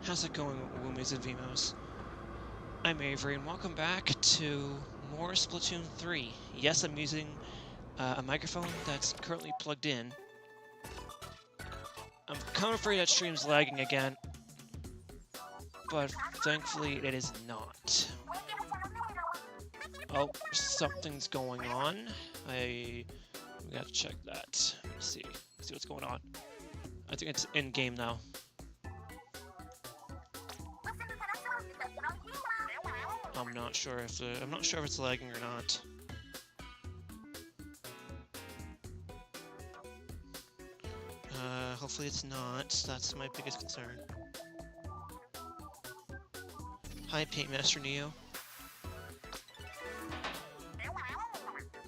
How's it going, Woomies and Vimos? I'm Avery, and welcome back to more Splatoon 3. Yes, I'm using a microphone that's currently plugged in. I'm kind of afraid that stream's lagging again, but thankfully it is not. Oh, something's going on. We gotta check that. Let's see what's going on. I think it's in game now. I'm not sure if it's lagging or not. Hopefully it's not. That's my biggest concern. Hi, Paintmaster Neo.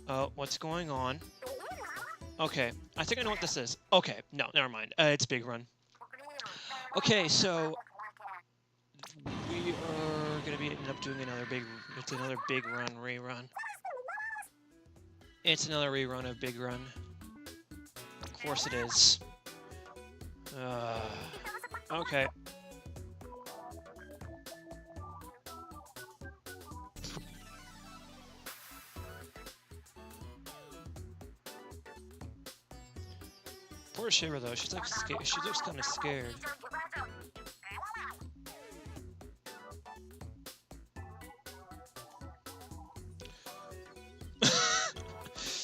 Oh, what's going on? Okay, I think I know what this is. Okay, no, never mind. It's Big Run. Okay, so we are gonna be ending up doing another big run rerun. It's another rerun of Big Run. Of course it is. Okay. Poor Shiver though, she's like scared. She looks kind of scared.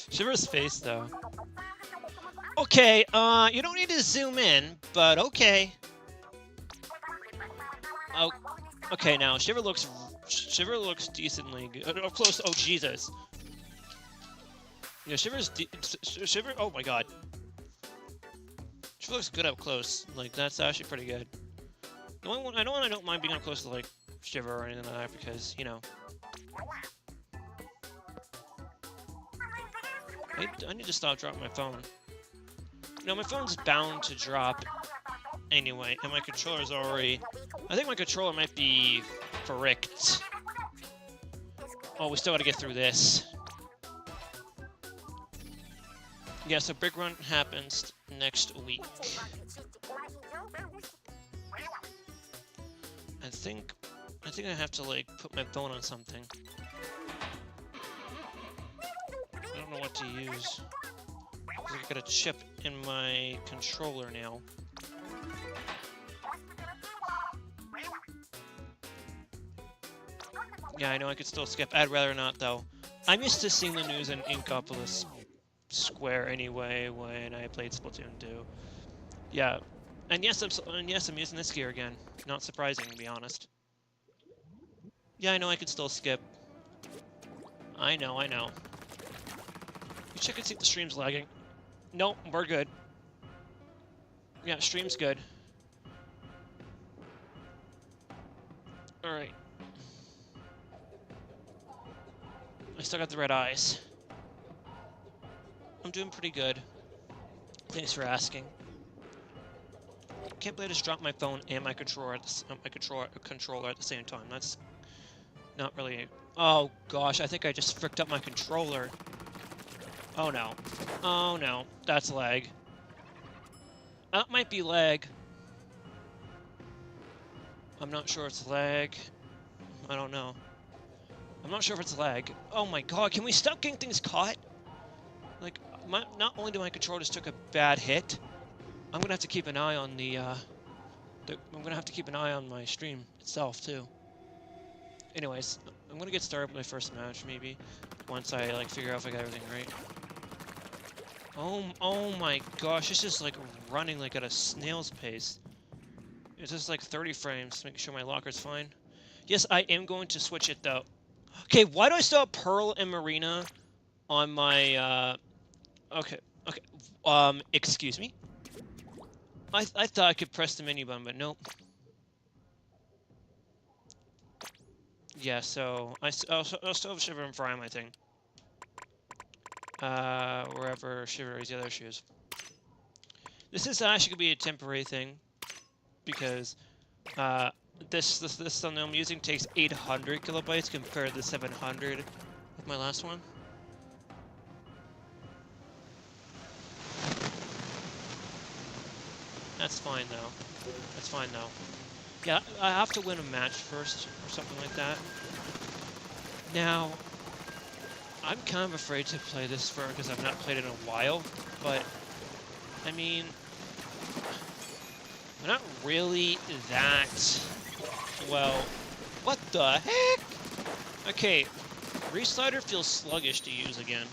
Shiver's face though. Okay, you don't need to zoom in, but okay. Oh, okay. Now Shiver looks decently good. Up close. Oh Jesus. Yeah, Shiver. Oh my God. She looks good up close. Like that's actually pretty good. The only one I don't mind being up close to like Shiver or anything like that because you know. I need to stop dropping my phone. You know, my phone's bound to drop anyway, and my controller's already... I think my controller might be fricked. Oh, we still gotta get through this. Yeah, so Big Run happens next week. I think I have to, like, put my phone on something. I don't know what to use. I got a chip in my controller now. Yeah, I know I could still skip. I'd rather not, though. I'm used to seeing the news in Inkopolis Square anyway when I played Splatoon 2. Yeah, and yes, I'm using this gear again. Not surprising, to be honest. Yeah, I know I could still skip. I know. You check and see if the stream's lagging. Nope, we're good. Yeah, stream's good. Alright. I still got the red eyes. I'm doing pretty good. Thanks for asking. Can't believe I just dropped my phone and my controller at the same time. That's not really... Oh gosh, I think I just fricked up my controller. Oh no. Oh no, that's lag. That might be lag. I'm not sure it's lag. I don't know. I'm not sure if it's lag. Oh my god, can we stop getting things caught? Like, not only do my controller just took a bad hit, I'm gonna have to keep an eye on I'm gonna have to keep an eye on my stream itself too. Anyways, I'm gonna get started with my first match maybe once I like figure out if I got everything right. Oh my gosh, it's just like running like at a snail's pace. It's just like 30 frames, making sure my locker's fine. Yes, I am going to switch it though. Okay, why do I still have Pearl and Marina on my, okay, excuse me? I thought I could press the menu button, but nope. Yeah, so, I'll still have Shiver and Prime, I think. Wherever Shiver is the other shoes. This is actually gonna be a temporary thing, because, this thumbnail I'm using takes 800 kilobytes compared to 700 with my last one. That's fine, though. That's fine, though. Yeah, I have to win a match first, or something like that. Now, I'm kind of afraid to play this because I've not played it in a while, but, I mean, I'm not really that, well, what the heck? Okay, Reslider feels sluggish to use again.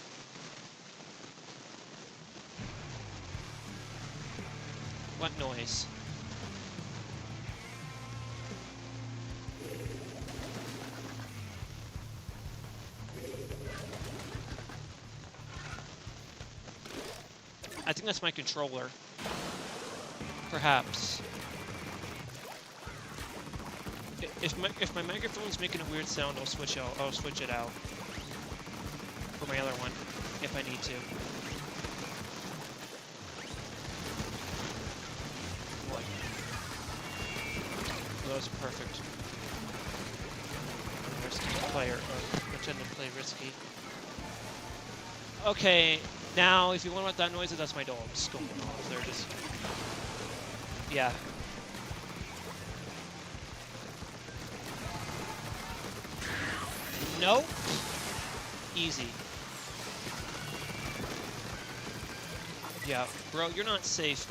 What noise? I think that's my controller. Perhaps. If my microphone's making a weird sound, I'll switch it out for my other one if I need to. Boy. Well, that was perfect. Risky player, or pretend to play risky. Okay, now if you wonder what that noise is, that's my dogs going off. They're just, yeah. Nope. Easy. Yeah, bro, you're not safe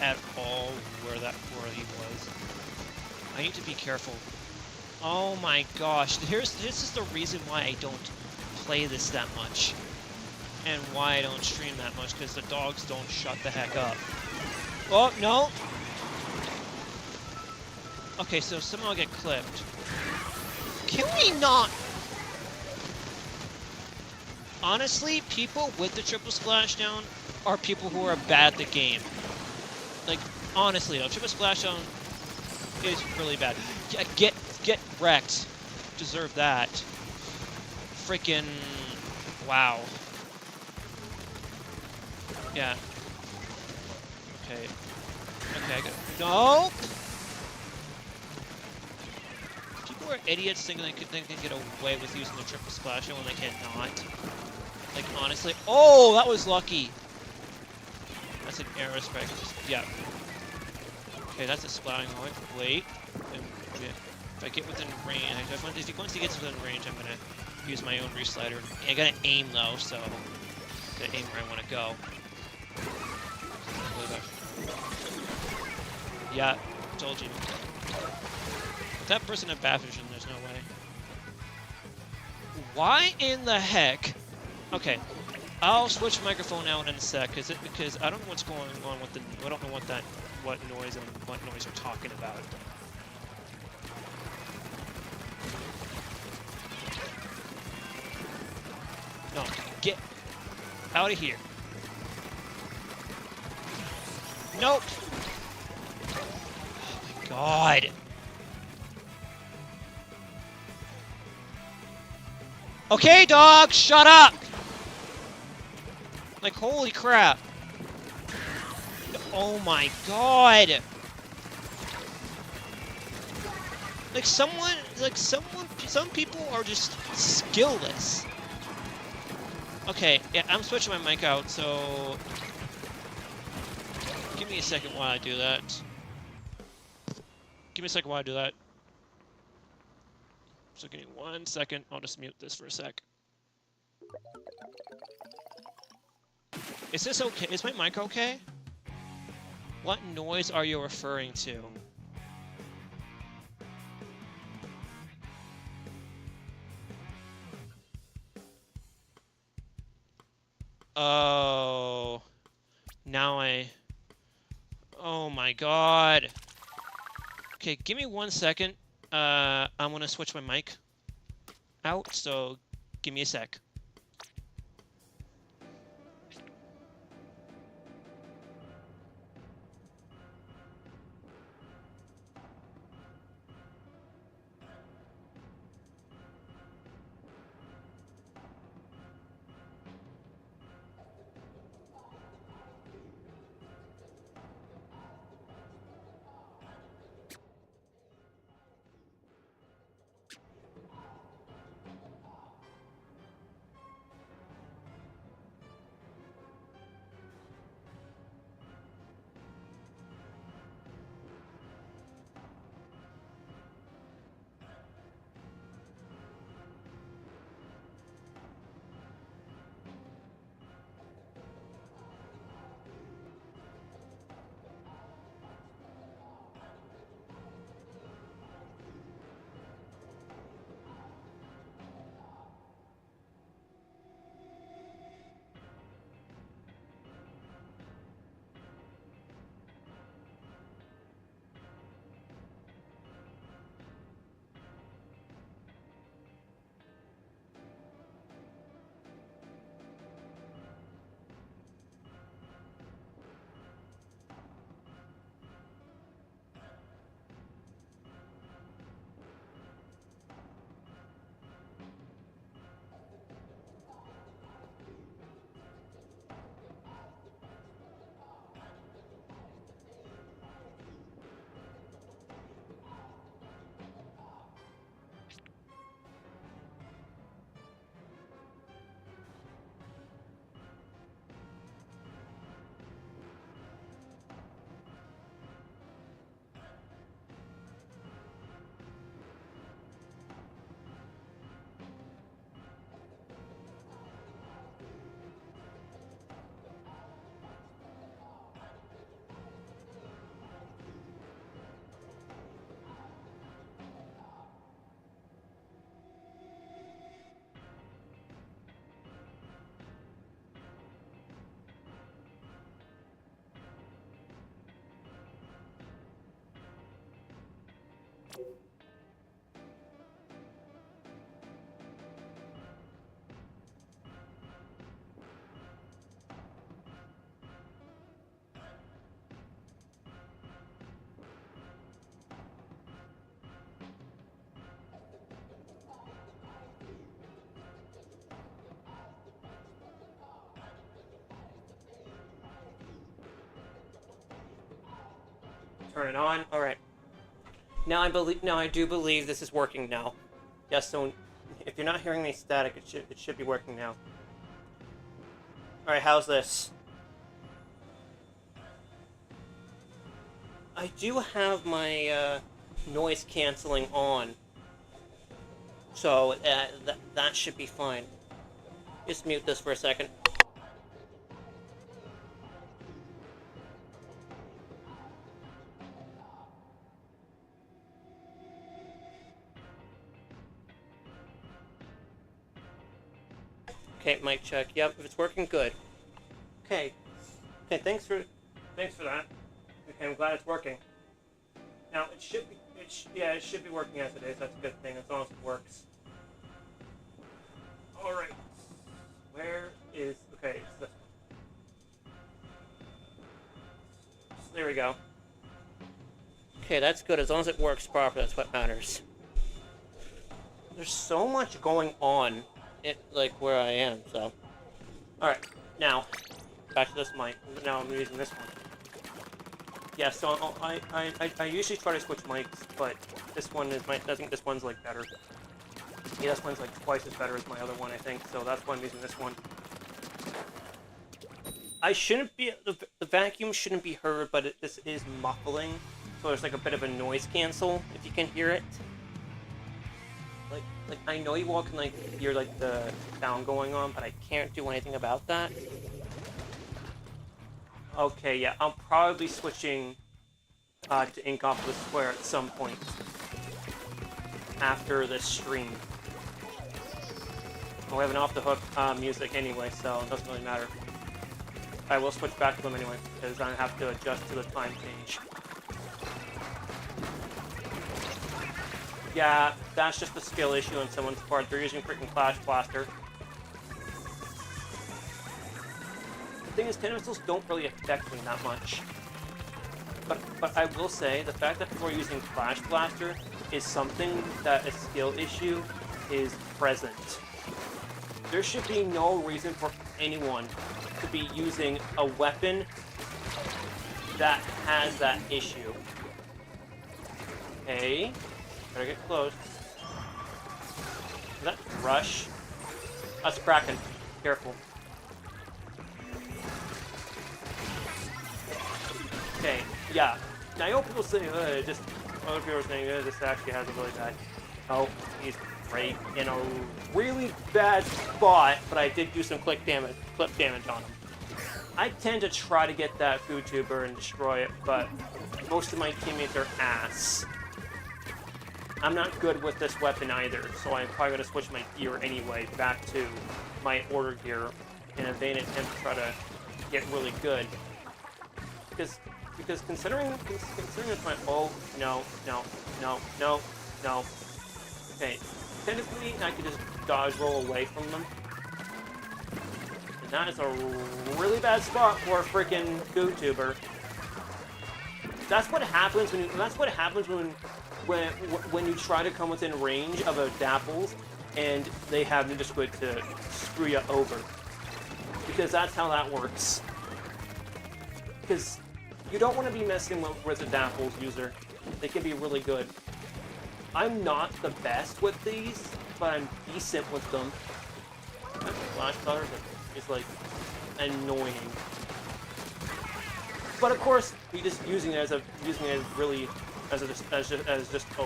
at all where he was. I need to be careful. Oh my gosh, this is the reason why I don't play this that much. And why I don't stream that much, because the dogs don't shut the heck up. Oh, no! Okay, so somehow I get clipped. Can we not? Honestly, people with the triple splashdown are people who are bad at the game. Like, honestly, though, triple splashdown is really bad. Yeah, get wrecked. Deserve that. Freaking wow. Yeah. Okay. Okay, I got. Nope! People are idiots thinking they can get away with using the triple splashdown when they cannot. Like, honestly. Oh, that was lucky! That's an aerospike. Yeah. Okay, that's a splashing. Wait. If I get within range, once he gets within range, I'm gonna use my own reslider. I gotta aim though, so I gotta aim where I want to go. Yeah, told you. If that person had bad vision, there's no way. Why in the heck? Okay, I'll switch microphone out in a sec because I don't know what's going on with I don't know what noise you're talking about. No, get out of here. Nope. Oh my god. Okay, dog, shut up. Like, holy crap. Oh my god. Some people are just skillless. Okay, yeah, I'm switching my mic out, so give me a second while I do that. Give me a second while I do that. So give me 1 second. I'll just mute this for a sec. Is this okay? Is my mic okay? What noise are you referring to? Oh. Now oh my god. Okay, give me 1 second. I'm gonna switch my mic out, so give me a sec. Turn it on. All right. Now I do believe this is working now. Yes. So if you're not hearing any static, it should be working now. All right. How's this? I do have my noise canceling on, so that should be fine. Just mute this for a second. Okay, mic check. Yep, if it's working, good. Okay. Okay, thanks for that. Okay, I'm glad it's working. Now it should be it should be working as it is. That's a good thing as long as it works. All right. Where is okay? It's this one. There we go. Okay, that's good as long as it works properly. That's what matters. There's so much going on. Like where I am, so. Alright, now, back to this mic. Now I'm using this one. Yeah, so I usually try to switch mics, but this one is I think this one's like better. Yeah, this one's like twice as better as my other one, I think, so that's why I'm using this one. I shouldn't be, the vacuum shouldn't be heard, but this is muffling, so there's like a bit of a noise cancel, if you can hear it. Like I know you all can like hear like the sound going on, but I can't do anything about that. Okay, yeah, I'm probably switching to Ink Off the Square at some point after this stream. Well, we have an off the hook music anyway, so it doesn't really matter. I will switch back to them anyway because I have to adjust to the time change. Yeah, that's just a skill issue on someone's part. They're using freaking Flash Blaster. The thing is, 10 missiles don't really affect me that much. But I will say, the fact that people are using Flash Blaster is something that a skill issue is present. There should be no reason for anyone to be using a weapon that has that issue. Okay. Better get close. Is that Rush? That's Kraken. Careful. Okay, yeah. Now, I know people say, just other people are saying, this actually has a really bad. Oh, he's right in a really bad spot, but I did do some clip damage on him. I tend to try to get that food tuber and destroy it, but most of my teammates are ass. I'm not good with this weapon either, so I'm probably going to switch my gear anyway back to my order gear in a vain attempt to try to get really good. Because considering it's my no. Okay, technically I could just dodge roll away from them. And that is a really bad spot for a freaking food tuber. That's what happens when you try to come within range of a Dapples and they have Ninja Squid to screw you over. Because that's how that works. Because you don't want to be messing with a Dapples user. They can be really good. I'm not the best with these, but I'm decent with them. That flash cutter is like annoying. But of course, you're just using it as just a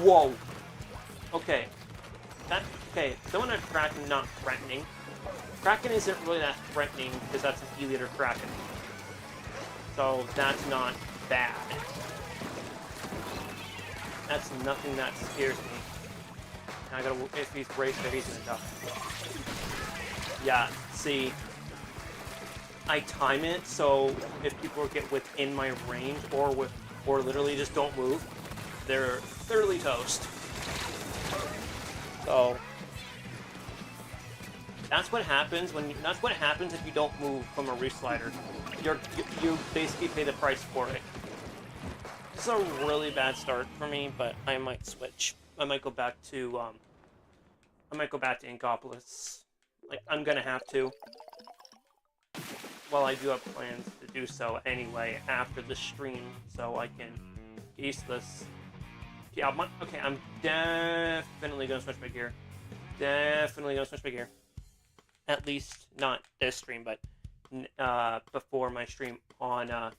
whoa. Okay, someone at Kraken not threatening. Kraken isn't really that threatening because that's an E-liter Kraken, so that's not bad. That's nothing that scares me. And I gotta, if he's braced there, he's gonna die. Yeah, see, I time it so if people get within my range or literally just don't move, they're thoroughly toast. So that's what happens if you don't move from a reslider. You basically pay the price for it. This is a really bad start for me, but I might switch. I might go back to Inkopolis. Like, I'm gonna have to. Well, I do have plans to do so anyway after the stream, so I can get used to this. Yeah, okay, I'm definitely gonna switch my gear. Definitely gonna switch my gear. At least not this stream, but before my stream on at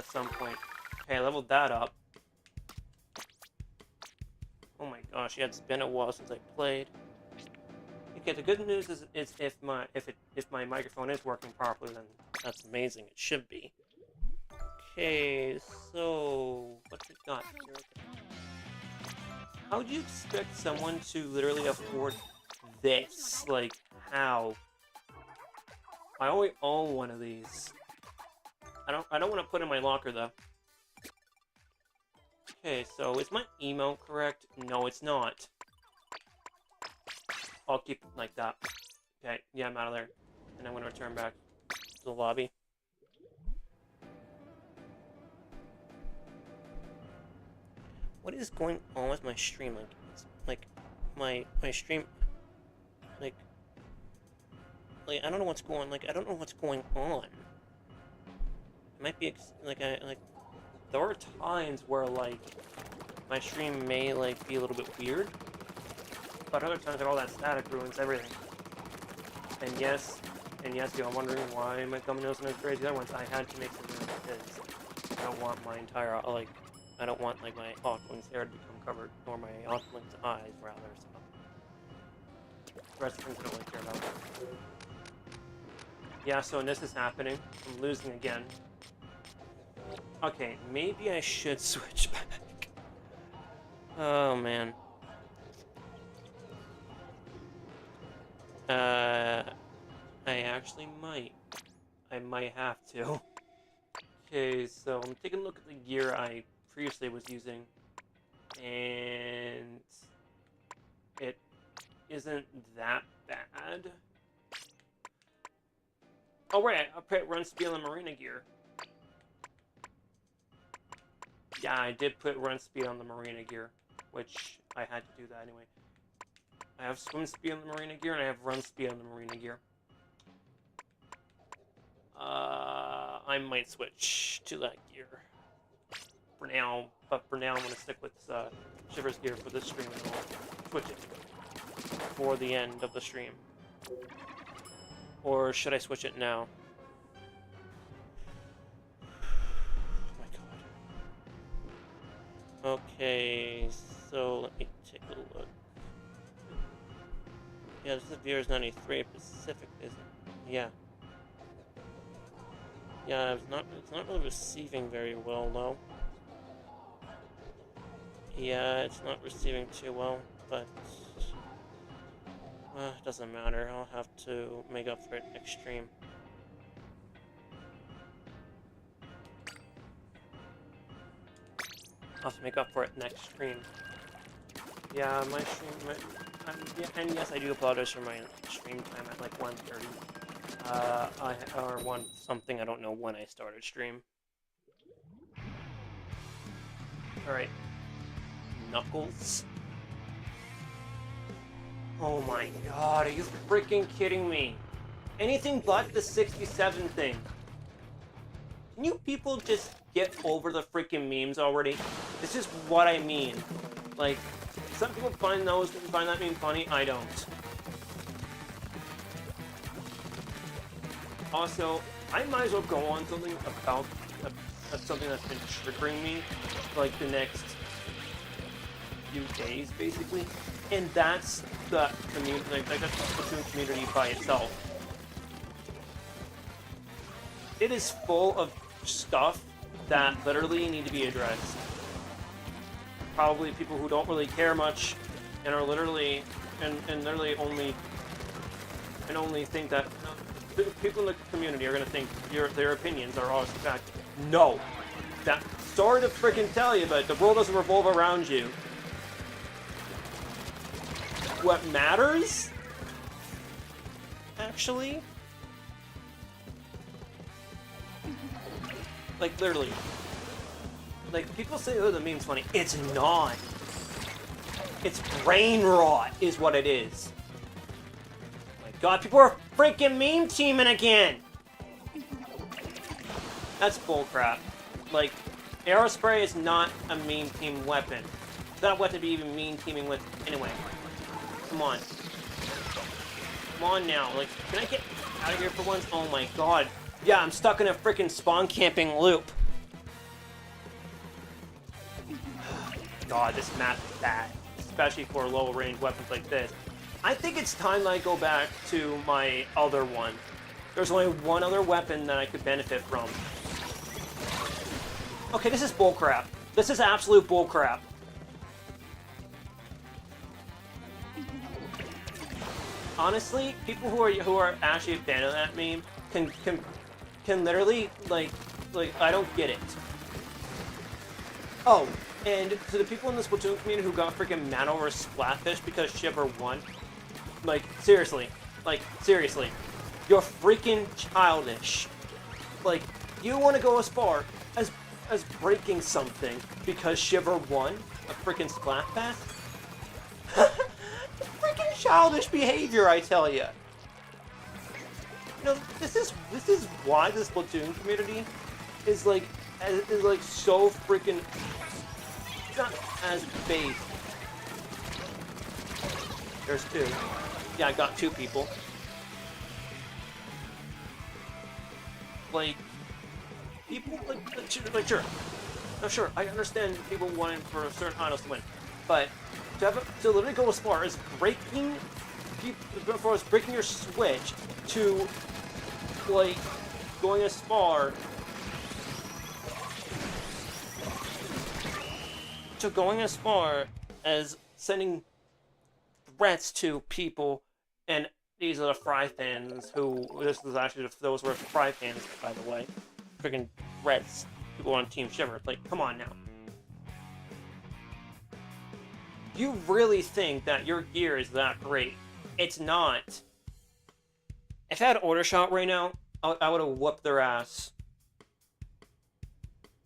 some point. Okay, I leveled that up. Oh my gosh, yeah, it's been a while since I played. Okay, the good news is if my microphone is working properly, then that's amazing. It should be. Okay, so what's it got here? How would you expect someone to literally afford this? Like, how? I only own one of these. I don't want to put it in my locker though. Okay, so is my email correct? No, it's not. I'll keep it like that. Okay, yeah, I'm out of there. And I'm going to return back to the lobby. What is going on with my stream? Like, it's like my stream, like I don't know what's going. Like, I don't know what's going on. It might be there are times where like my stream may like be a little bit weird, but other times all that static ruins everything. And yes, you're wondering why my thumbnails are not crazy. Other ones I had to make some room because I don't want my entire I don't want like my Octoling's hair to become covered, or my Octoling's eyes rather. So the rest of the things I don't really care about. Yeah, so this is happening. I'm losing again. Okay, maybe I should switch back. Oh man. I actually might. I might have to. Okay, so I'm taking a look at the gear I previously was using, and it isn't that bad. Oh right, I put run speed on the marina gear. Yeah, I did put run speed on the marina gear, which I had to do that anyway. I have swim speed on the marina gear, and I have run speed on the marina gear. I might switch to that gear for now, but for now I'm going to stick with Shiver's gear for this stream, and I'll switch it for the end of the stream. Or should I switch it now? Okay, so let me take a look. Yeah, this is Viewers 93 Pacific, isn't it? Yeah. Yeah, it's not really receiving very well though. Yeah, it's not receiving too well, but it doesn't matter. I'll have to make up for it next stream. I'll have to make up for it next stream. Yeah, my stream... yeah, and yes, I do apologize for my stream time at like 1:30. Or one something, I don't know when I started stream. Alright. Knuckles? Oh my god, are you freaking kidding me? Anything but the 67 thing. Can you people just get over the freaking memes already? This is what I mean. Like, some people find that meme funny, I don't. Also, I might as well go on something about something that's been triggering me for like the next few days, basically. And that's the community, like that's the Splatoon community by itself. It is full of stuff that literally need to be addressed. Probably people who don't really care much and are literally and literally only think that people in the community are going to think their opinions are always fact. No, that's sorry to freaking tell you, but the world doesn't revolve around you. What matters? Actually? Like, literally. Like, people say, oh, the meme's funny. It's not. It's brain rot, is what it is. Oh my god, people are freaking meme teaming again! That's bullcrap. Like, Aerospray is not a meme team weapon. It's not what to be even meme teaming with anyway. Come on. Come on now. Like, can I get out of here for once? Oh my god. Yeah, I'm stuck in a freaking spawn camping loop. God, this map is bad. Especially for low range weapons like this. I think it's time that I go back to my other one. There's only one other weapon that I could benefit from. Okay, this is bullcrap. This is absolute bullcrap. Honestly, people who are actually a fan of that meme can literally like I don't get it. Oh, and to the people in the Splatoon community who got freaking mad over Splatfish because Shiver won, like seriously, you're freaking childish. Like, you want to go as far as breaking something because Shiver won a freaking Splatfest? Freaking childish behavior, I tell you. You know, this is why the Splatoon community is like so freaking not as base. There's two. Yeah, I got two people. Like, people like sure. No, sure, I understand people wanting for certain idols to win, but to literally go as far as breaking your Switch to like going as far as sending threats to people, and these are the Fry fans who, this was actually, those were Fry fans, by the way, freaking threats, people on Team Shiver, like, come on now. You really think that your gear is that great? It's not. If I had Order Shot right now, I would have whooped their ass.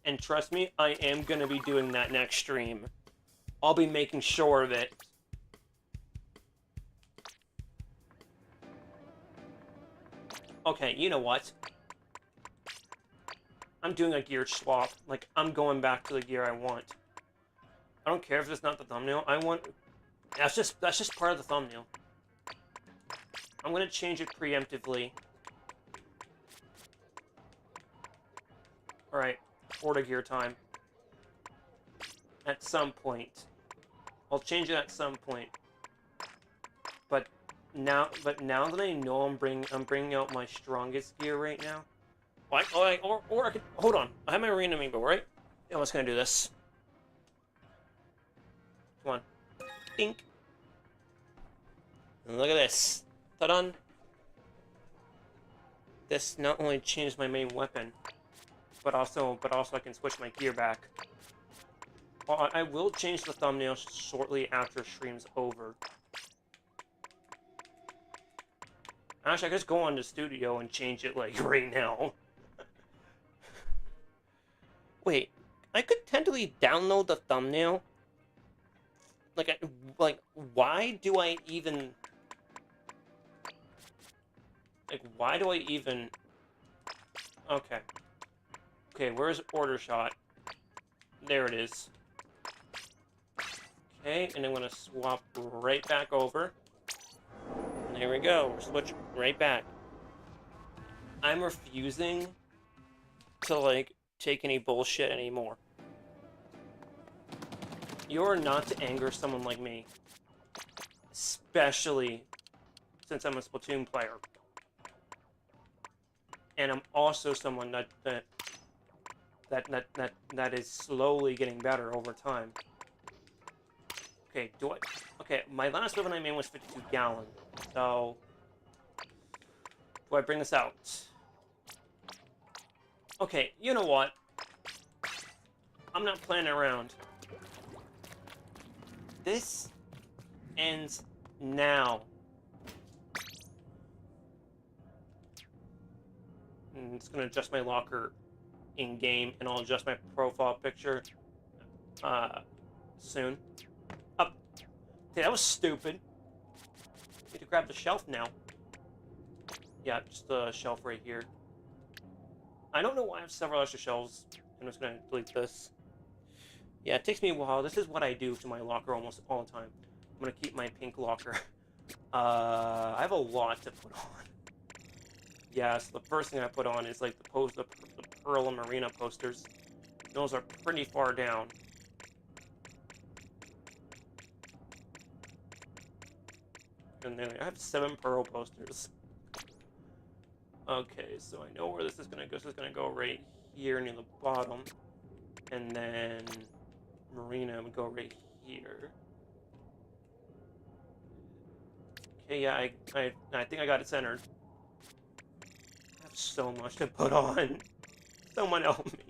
And trust me, I am going to be doing that next stream. I'll be making sure of it. Okay, you know what? I'm doing a gear swap. Like, I'm going back to the gear I want. I don't care if it's not the thumbnail. I want... That's just part of the thumbnail. I'm gonna change it preemptively. Alright, order gear time. At some point. I'll change it at some point. But now that I know I'm bringing out my strongest gear right now. Or I could, hold on. I have my arena amiibo, right? Yeah, I'm just gonna do this. Come on. Dink. And look at this. Ta-da! This not only changed my main weapon, but also I can switch my gear back. Well, I will change the thumbnail shortly after stream's over. Actually, I could just go on the studio and change it, like, right now. Wait, I could tentatively download the thumbnail? Like, why do I even... Like, why do I even... Okay. Okay, where's Order Shot? There it is. Okay, and I'm gonna swap right back over. And there we go. Switch right back. I'm refusing to, like, take any bullshit anymore. You're not to anger someone like me. Especially since I'm a Splatoon player. And I'm also someone that is slowly getting better over time. Okay, okay, my last weapon I made was 52 gallon. So, do I bring this out? Okay, you know what? I'm not playing around. This ends now. I'm just gonna adjust my locker in game, and I'll adjust my profile picture soon. Up. Okay, that was stupid. Need to grab the shelf now. Yeah, just the shelf right here. I don't know why I have several extra shelves. I'm just gonna delete this. Yeah, it takes me a while. This is what I do to my locker almost all the time. I'm gonna keep my pink locker. I have a lot to put on. Yeah, so the first thing I put on is like the Pearl and Marina posters. Those are pretty far down. And then I have 7 Pearl posters. Okay, so I know where this is gonna go. This is gonna go right here near the bottom. And then Marina would go right here. Okay, yeah, I think I got it centered. I have so much to put on. Someone help me.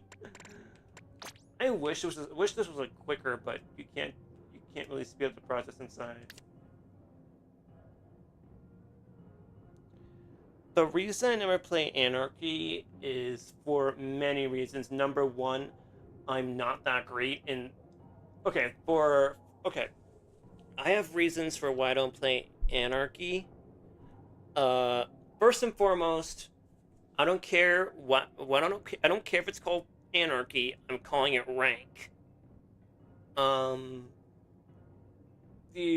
I wish this was like quicker, but you can't really speed up the process inside. The reason I never play Anarchy is for many reasons. Number one, I'm not that great in. Okay, I have reasons for why I don't play Anarchy. First and foremost, I don't care I don't care if it's called Anarchy. I'm calling it rank. The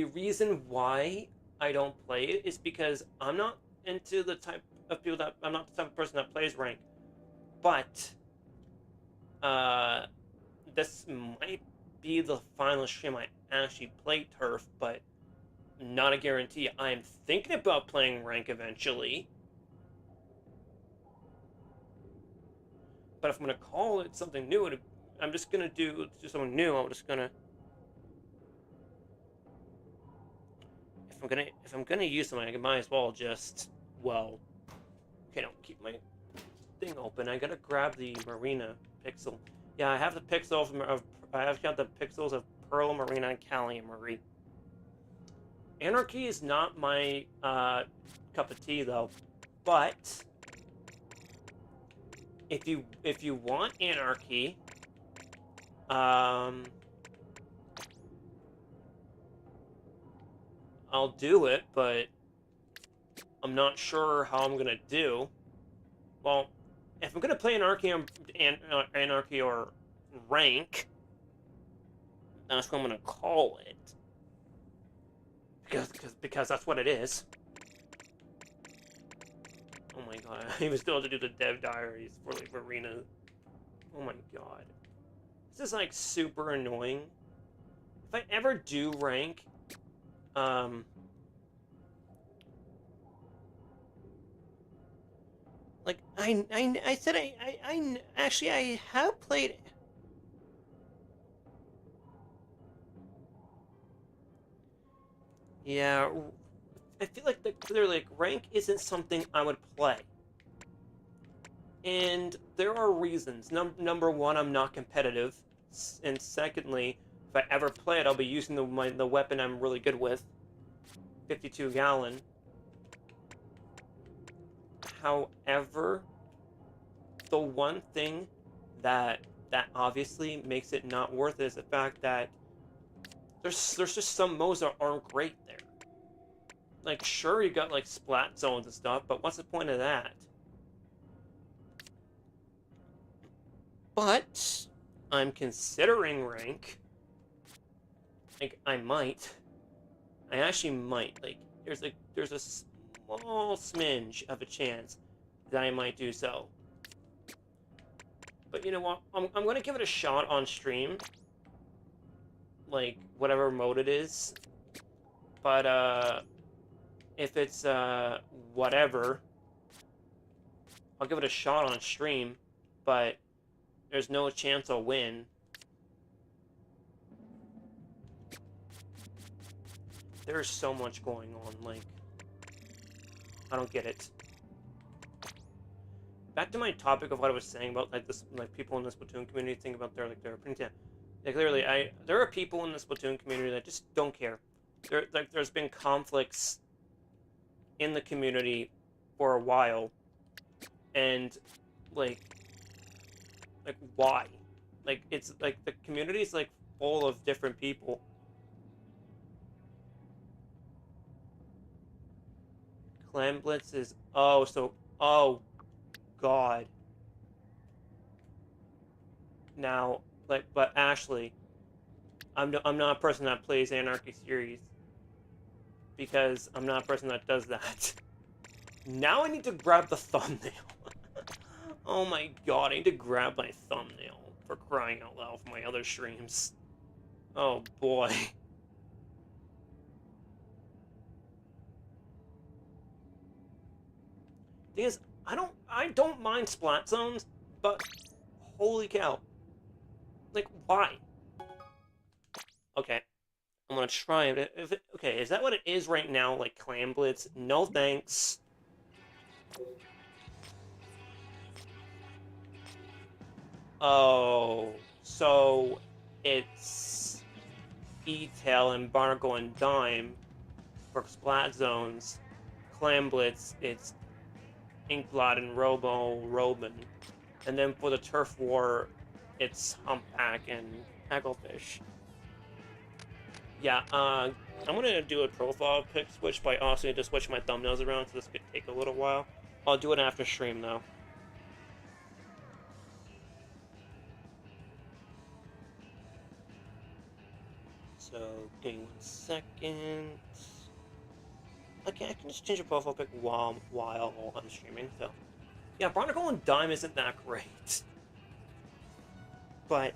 reason why I don't play it is because I'm not into the type of people that I'm not the type of person that plays rank. But this might be the final stream I actually play turf, but not a guarantee. I'm thinking about playing rank eventually. But if I'm gonna call it something new, I'm just gonna do something new. I'm just gonna if I'm gonna use something, I might as well just okay, don't keep my thing open. I gotta grab the Marina pixel. Yeah, I have the pixels of I have got the pixels of Pearl, Marina, and Callie and Marie. Anarchy is not my cup of tea though, but if you want Anarchy, I'll do it, but I'm not sure how I'm gonna do. Well, if I'm gonna play Anarchy or rank, that's what I'm gonna call it. Because that's what it is. Oh my god, I even still have to do the dev diaries for like Arena. Oh my god. This is like super annoying. If I ever do rank, like I said I actually I have played. Yeah, I feel like clearly like rank isn't something I would play, and there are reasons. Number one, I'm not competitive, and secondly, if I ever play it, I'll be using the weapon I'm really good with, 52 gallon. However, the one thing that obviously makes it not worth it is the fact that there's just some modes that aren't great there. Like, sure, you got like splat zones and stuff, but what's the point of that? But I'm considering rank. Like, I actually might. Like, there's a small smidge of a chance that I might do so. But you know what? I'm gonna give it a shot on stream. Like, whatever mode it is. But, if it's, whatever, I'll give it a shot on stream, but there's no chance I'll win. There's so much going on, like, I don't get it. back to my topic of what I was saying about like this, like people in the Splatoon community think about their opinions. Yeah, like, clearly, there are people in the Splatoon community that just don't care. There's been conflicts in the community for a while, and like why? Like it's like the community's like full of different people. Clan Blitz is oh god. Now, like, but Ashley, I'm not a person that plays Anarchy series because I'm not a person that does that. Now I need to grab the thumbnail. Oh my god, I need to grab my thumbnail for crying out loud for my other streams. Oh boy. Thing is, I don't mind splat zones, but holy cow. Like, why? Okay, I'm gonna try it. Okay, is that what it is right now? Like Clan Blitz? No thanks. Oh, so it's E-Tail and Barnacle and Dime for Splat Zones. Clan Blitz, it's Inkblot and Robin. And then for the Turf War, it's Humpback and Hagglefish. Yeah, I'm gonna do a profile pic switch, but I also need to switch my thumbnails around, so this could take a little while. I'll do it after stream, though. So, give me 1 second. Okay, I can just change the profile pic while I'm streaming, so. Yeah, Barnacle and Dime isn't that great. But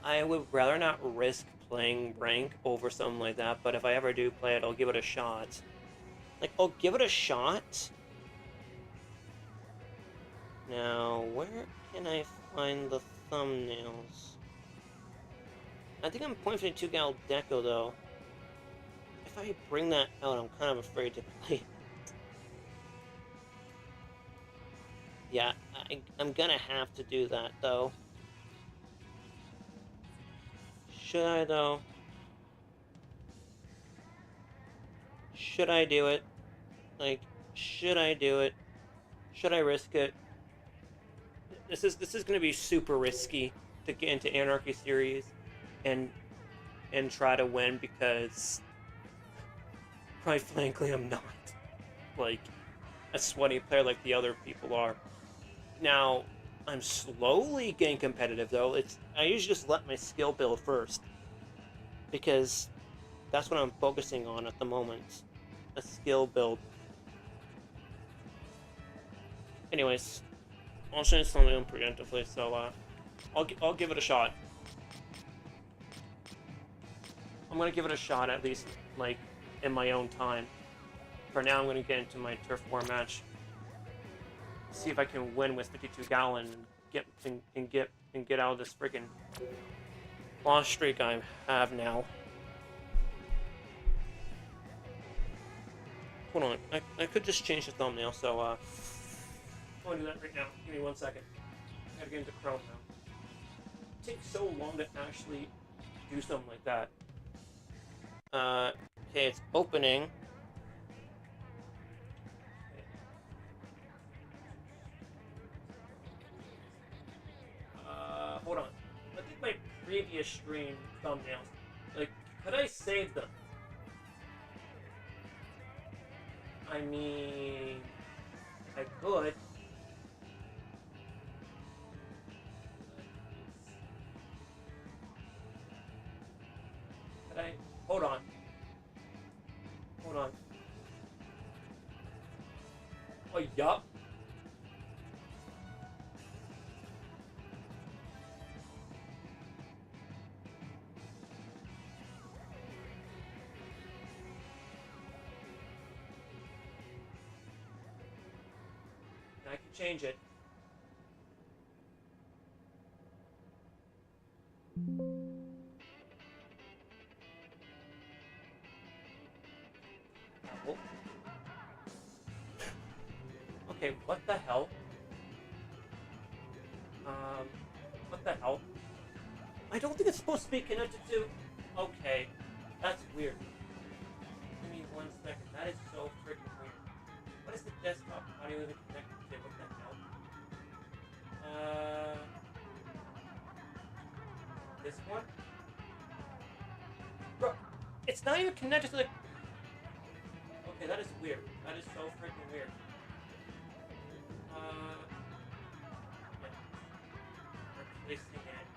I would rather not risk playing rank over something like that, but if I ever do play it, I'll give it a shot. Like, I'll give it a shot. Now, where can I find the thumbnails? I think I'm .52 Gal Deco, though. If I bring that out, I'm kind of afraid to play it. Yeah, I'm gonna have to do that, though. Should I, though? Should I do it? Like, should I do it? Should I risk it? This is gonna be super risky to get into Anarchy series and try to win, because quite frankly I'm not like a sweaty player like the other people are. Now, I'm slowly getting competitive, though. I usually just let my skill build first, because that's what I'm focusing on at the moment. A skill build. Anyways, I'll change something preemptively, so I'll give it a shot. I'm gonna give it a shot, at least, like, in my own time. For now, I'm gonna get into my Turf War match. See if I can win with 52 gallon and get out of this freaking lost streak I have now. Hold on, I could just change the thumbnail, so I'm gonna do that right now. Give me 1 second. I gotta get into Chrome now. It takes so long to actually do something like that. Okay, it's opening. Hold on. I think my previous stream thumbnails, like, could I save them? I mean, I could. Could I? Hold on. Hold on. Oh, yup. I can change it. Oh. Okay, what the hell? What the hell? I don't think it's supposed to be connected to... Okay, that's weird. Give me 1 second. That is so freaking weird. What is the desktop audio even connected to? What the hell? This one? Bro, it's not even connected to the... Okay, that is weird. That is so freaking weird. Replacing it.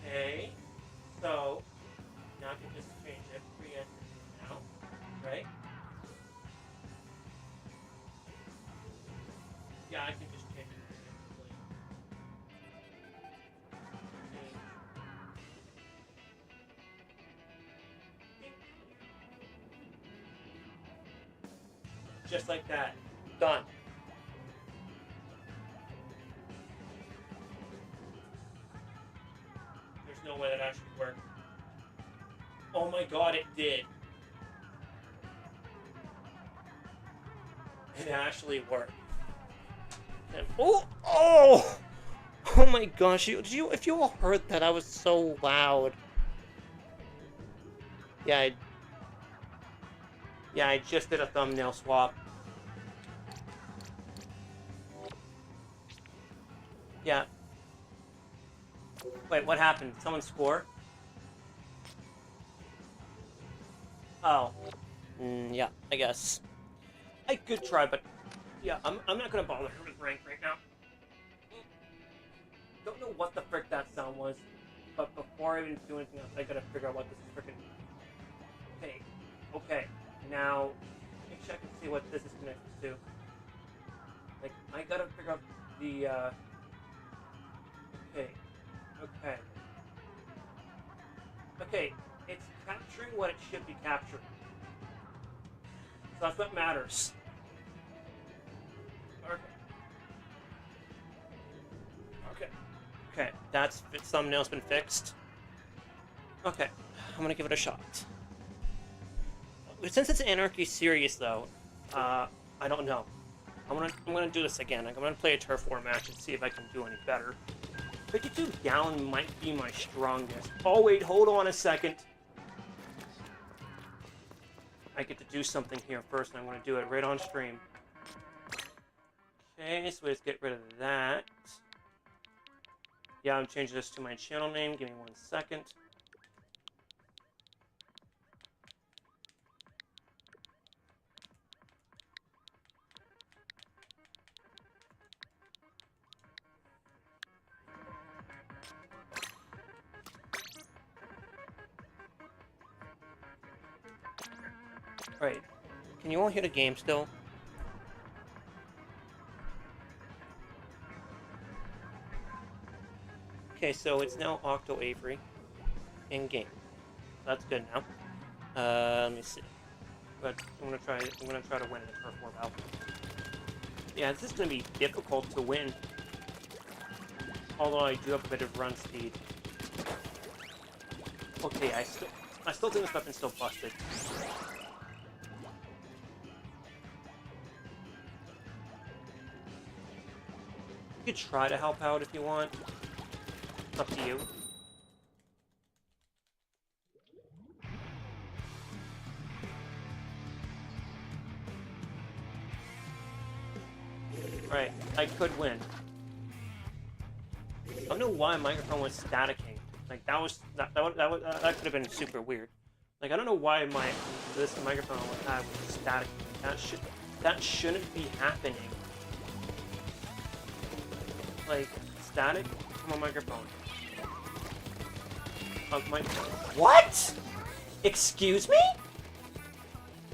Okay, so now I can just change it. Pre-enter now, right? Yeah, I can just change it. Just like that. Done. There's no way that actually worked. Oh my god, it did. It actually worked. And, oh my gosh! If you all heard that, I was so loud. Yeah, I just did a thumbnail swap. Yeah. Wait, what happened? Did someone score? Oh. Yeah, I guess. I could try, but yeah, I'm not gonna bother her with rank right now. Don't know what the frick that sound was, but before I even do anything else, I gotta figure out what this is frickin'. Okay. Now, let me check and see what this is connected to. Like, I gotta figure out the, Okay, it's capturing what it should be capturing. So that's what matters. Okay, that's thumbnail's been fixed. Okay, I'm gonna give it a shot. Since it's Anarchy Serious, though, I don't know. I'm gonna do this again. I'm gonna play a turf war match and see if I can do any better. 52 down might be my strongest. Oh wait, hold on a second. I get to do something here first, and I'm gonna do it right on stream. Okay, so let's get rid of that. Yeah, I'm changing this to my channel name. Give me 1 second. Alright, can you all hear the game still? Okay, so it's now Octo-Avery in game. That's good now. Let me see. But I'm gonna try to win in a turf war battle. Yeah, this is gonna be difficult to win. Although I do have a bit of run speed. Okay, I still think this weapon's still busted. You could try to help out if you want. Up to you. Right, I could win. I don't know why my microphone was staticking. Like that could have been super weird. Like I don't know why this microphone was staticking. That shouldn't be happening. Like static from a microphone. What? Excuse me?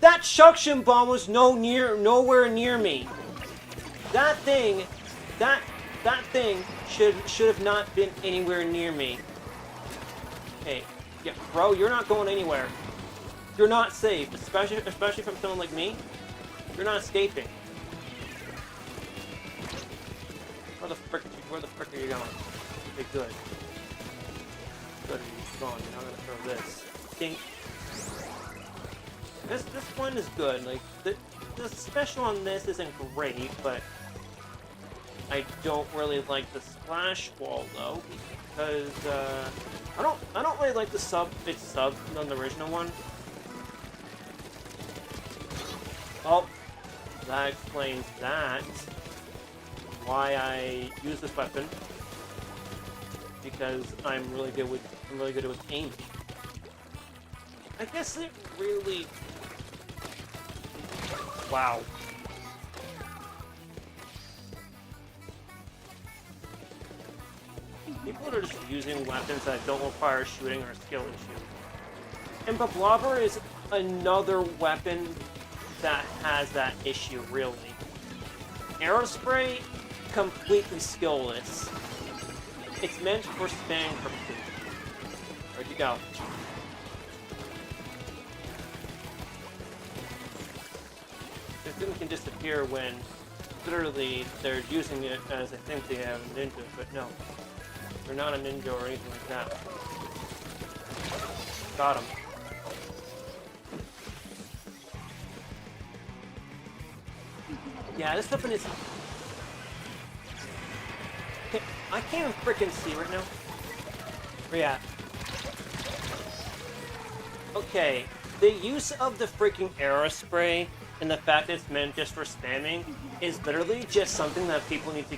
That suction bomb was nowhere near me. That thing should have not been anywhere near me. Hey, yeah, bro, you're not going anywhere. You're not safe, especially from someone like me. You're not escaping. Where the frick are you going? Okay, good. Good, he's gone. Now I'm gonna throw this. Dink. This one is good. Like the special on this isn't great, but I don't really like the splash wall though, because I don't really like the sub on the original one. Oh, that explains that. Why I use this weapon. Because I'm really good with aiming. I guess it really. Wow. People are just using weapons that don't require shooting or skill issue. And Blobber is another weapon that has that issue, really. Aerospray, completely skillless. It's meant for spamming purposes. Where'd you go? This thing can disappear when literally they're using it as I think they have a ninja, but no. They're not a ninja or anything like that. Got him. Yeah, this weapon is... I can't even freaking see right now. Where you at? Okay, the use of the freaking Aerospray and the fact that it's meant just for spamming is literally just something that people need to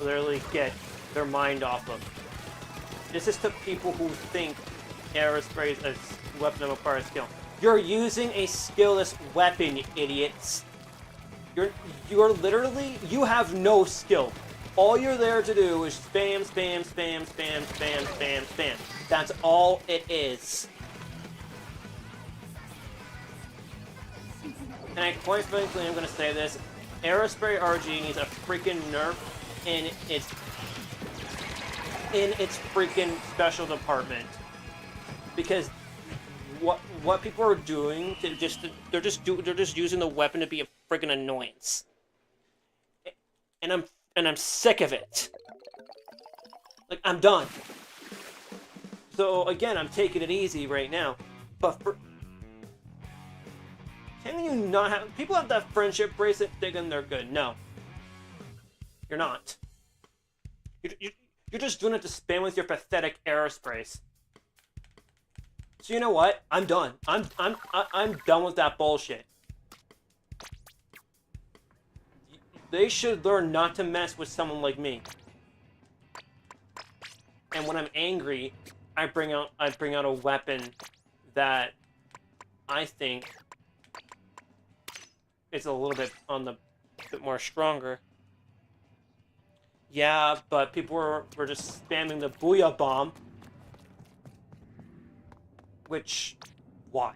literally get their mind off of. This is to people who think Aerospray is a weapon that requires skill. You're using a skillless weapon, you idiots. You're literally, you have no skill. All you're there to do is spam, spam, spam, spam, spam, spam, spam. That's all it is. And I quite frankly, I'm going to say this. Aerospray RG needs a freaking nerf in its freaking special department. Because what people are doing they're just using the weapon to be a freaking annoyance. And I'm sick of it. Like, I'm done. So again, I'm taking it easy right now. But can you not have... People have that friendship bracelet thinking they're good. No. You're not. You're just doing it to spam with your pathetic Aerosprays. So you know what? I'm done. I'm done with that bullshit. They should learn not to mess with someone like me. And when I'm angry, I bring out a weapon that I think is a little bit more stronger. Yeah, but people were just spamming the Booyah Bomb. Which, why?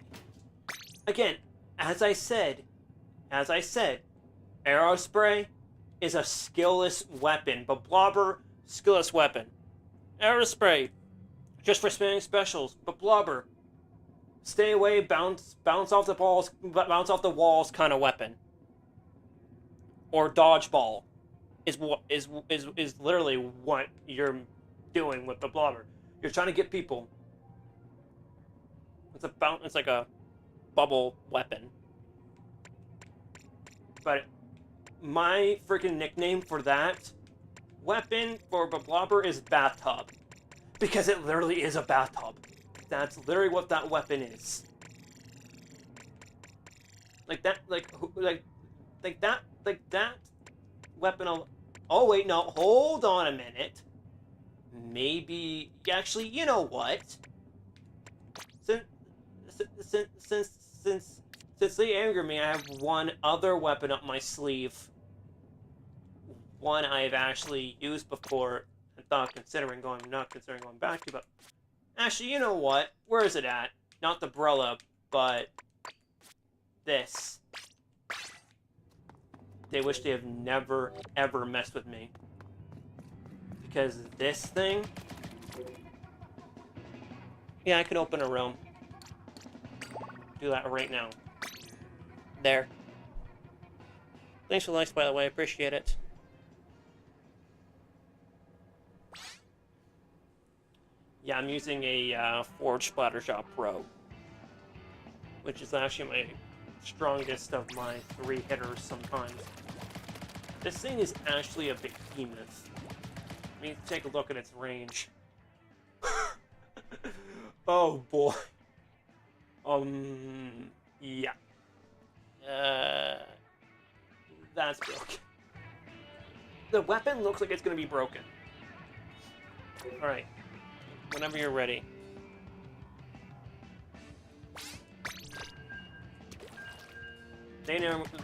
Again, as I said, Aerospray is a skillless weapon, but Blobber, skillless weapon. Aerospray, just for spamming specials, but Blobber, stay away, bounce off the walls kind of weapon. Or dodgeball is literally what you're doing with the Blobber. You're trying to get people. It's like a bubble weapon. But my freaking nickname for that weapon for Blobber is Bathtub. Because it literally is a bathtub. That's literally what that weapon is. Like that weapon. Oh wait, no, hold on a minute. Maybe actually, you know what? Since they anger me, I have one other weapon up my sleeve. One I've actually used before. Not considering going back to, but actually, you know what? Where is it at? Not the Brella, but this. They wish they have never, ever messed with me. Because this thing... Yeah, I can open a room. Do that right now. There. Thanks for the likes, by the way. I appreciate it. Yeah, I'm using a Forge Splattershot Pro. Which is actually strongest of my 3 hitters sometimes. This thing is actually a behemoth. I mean, take a look at its range. Oh boy. Yeah. That's broken. The weapon looks like it's gonna be broken. Alright. Whenever you're ready.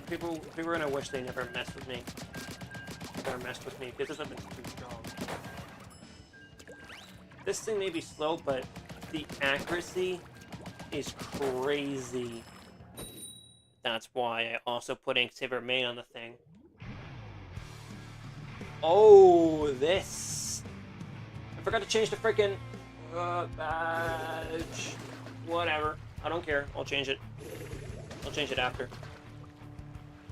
People are gonna wish they never messed with me. Never messed with me, because this weapon's too strong. This thing may be slow, but the accuracy is crazy. That's why I also put Octo-Avery main on the thing. Oh, this. I forgot to change the freaking badge. Whatever. I don't care. I'll change it. I'll change it after.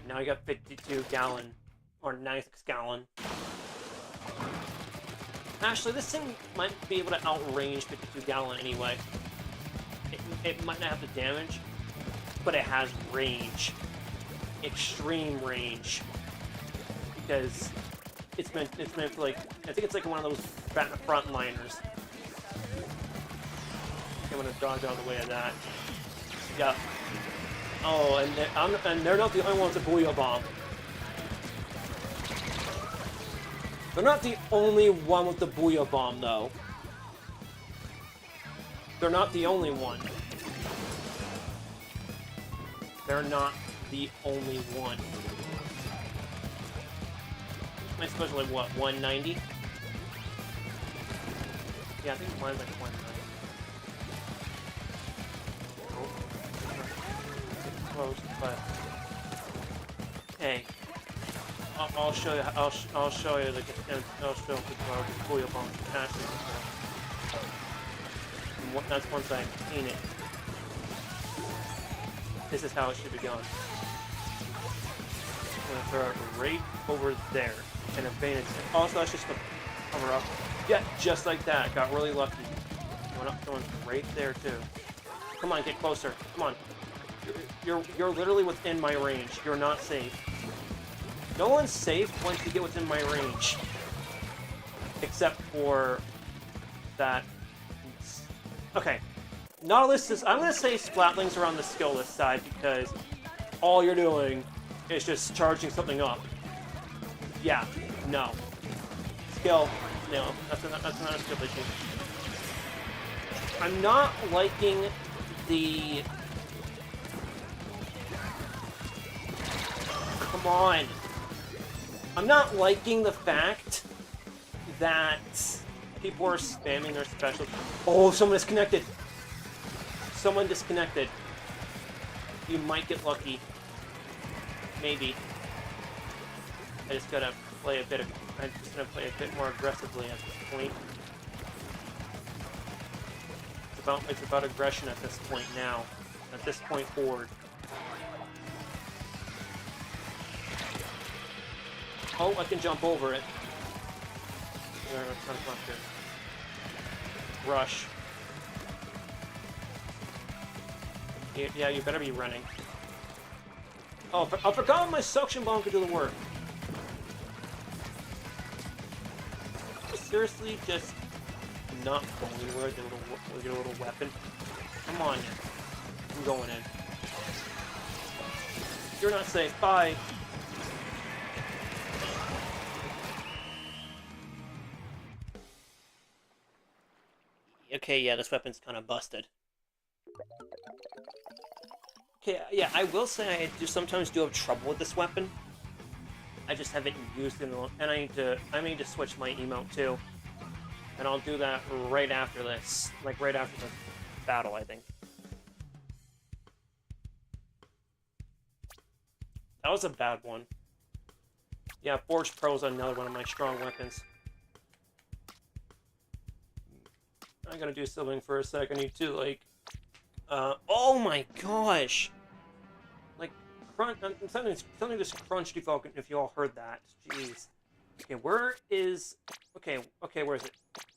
Now I got 52 gallon. Or 96 gallon. Actually, this thing might be able to outrange 52 gallon anyway. It might not have the damage, but it has range. Extreme range. Because it's meant for like, I think it's like one of those frontliners. I'm gonna dodge out of the way of that. Yeah. Oh, and they're not the only ones with Booyah Bomb. They're not the only one with the Booyah Bomb, though. They're not the only one. They're not the only one. My special like what, 190? Yeah, I think mine's like 190. Oh, close, but hey, I'll show you. I'll show you the Booyah Bomb actually. That's once I paint it. This is how it should be going. I'm gonna throw it right over there. And advantage. Also, that's just to cover up. Yeah, just like that. Got really lucky. Someone's right there too. Come on, get closer. Come on. You're literally within my range. You're not safe. No one's safe once you get within my range. Except for that. Okay. Nautilus is. I'm gonna say Splatlings are on the skillless side because all you're doing is just charging something up. Yeah, no. Skill, no. That's not a skill issue. I'm not liking the... Come on. I'm not liking the fact that people are spamming their special... Oh, someone disconnected. Someone disconnected. You might get lucky. Maybe. I just gotta play a bit of... I'm just gonna play a bit more aggressively at this point. It's about aggression at this point now. At this point forward. Oh, I can jump over it. Rush. Yeah, you better be running. Oh, I forgot my suction bomb could do the work. Seriously, just not go anywhere with your little weapon. Come on, I'm going in. You're not safe. Bye. Okay, yeah, this weapon's kind of busted. Okay, yeah, I will say I do sometimes have trouble with this weapon. I just haven't used it, and I need to switch my emote too. And I'll do that right after this, like right after the battle, I think. That was a bad one. Yeah, Forge Pro is another one of my strong weapons. I'm gonna do something for a second. I need to like, oh my gosh! Like, something just crunched if you all heard that. Jeez. Okay, where is? Okay, where is it?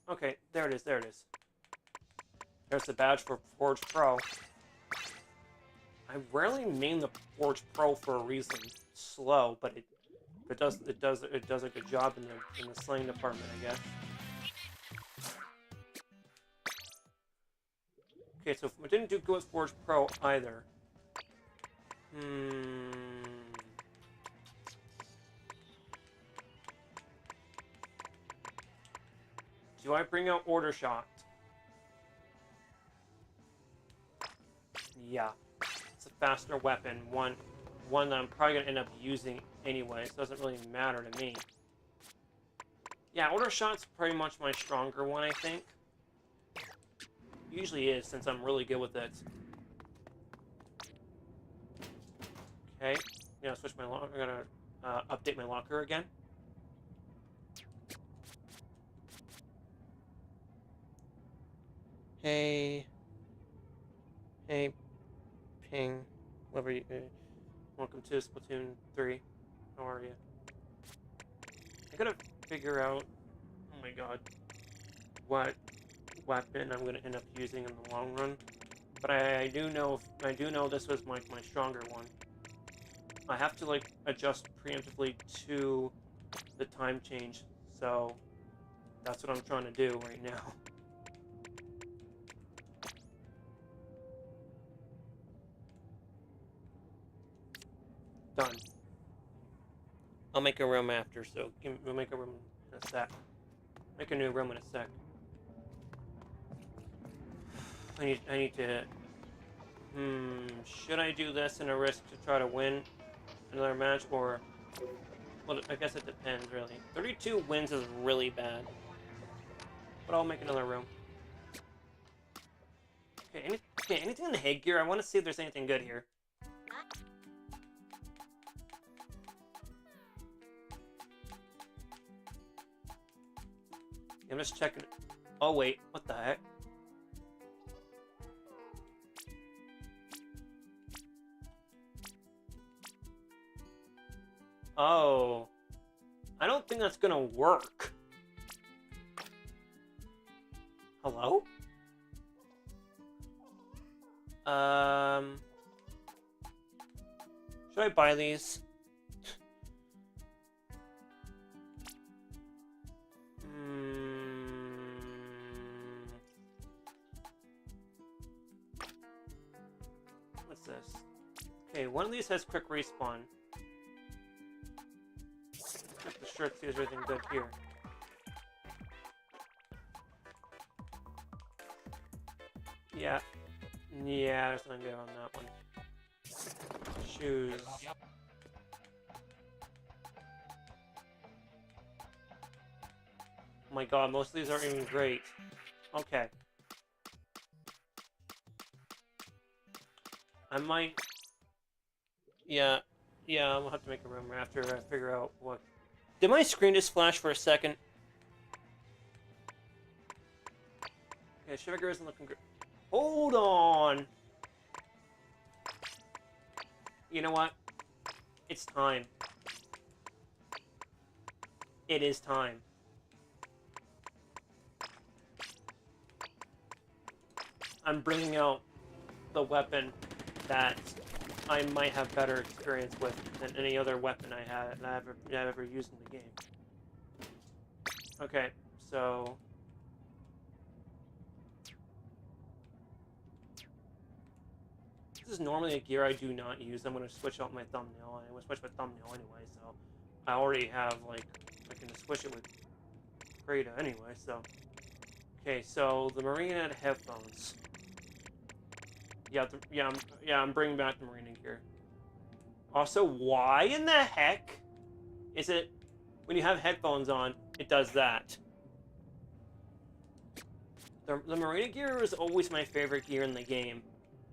Okay, there it is. There it is. There's the badge for Forge Pro. I rarely main the Forge Pro for a reason. It's slow, but it does a good job in the slaying department, I guess. Okay, so I didn't do good with Forge Pro either. Do I bring out Order Shot? Yeah. It's a faster weapon. One that I'm probably going to end up using anyway, so it doesn't really matter to me. Yeah, Order Shot's pretty much my stronger one, I think. Usually is, since I'm really good with it. Okay. Yeah, switch my locker. I'm gonna update my locker again. Hey, ping, whoever you. Welcome to Splatoon 3. How are you? I gotta figure out. Oh my god, what weapon I'm gonna end up using in the long run. But I do know this was my stronger one. I have to like adjust preemptively to the time change, so that's what I'm trying to do right now. Done. I'll make a room after, so we'll make a room in a sec. Make a new room in a sec. I need to. Should I do this in a risk to try to win another match, or? Well, I guess it depends, really. 32 wins is really bad. But I'll make another room. Okay, anything in the headgear? I want to see if there's anything good here. I'm just checking. Oh, wait. What the heck? Oh. I don't think that's gonna work. Hello? Should I buy these? What's this? Okay, one of these has quick respawn. Check the shirt, see if there's anything good here. Yeah. Yeah, there's nothing good on that one. Shoes. Oh my god, most of these aren't even great. Okay. I might... Yeah, I'll have to make a room after I figure out what... Did my screen just flash for a second? Okay, Shivager isn't looking good. Hold on! You know what? It's time. It is time. I'm bringing out the weapon that I might have better experience with than any other weapon I've ever used in the game. Okay, so... This is normally a gear I do not use. I'm going to switch out my thumbnail. I'm going to switch my thumbnail anyway, so... I already have, like... I can switch it with Krita anyway, so... Okay, so the Marina headphones. I'm bringing back the Marina gear. Also, why in the heck is it when you have headphones on, it does that? The Marina gear is always my favorite gear in the game.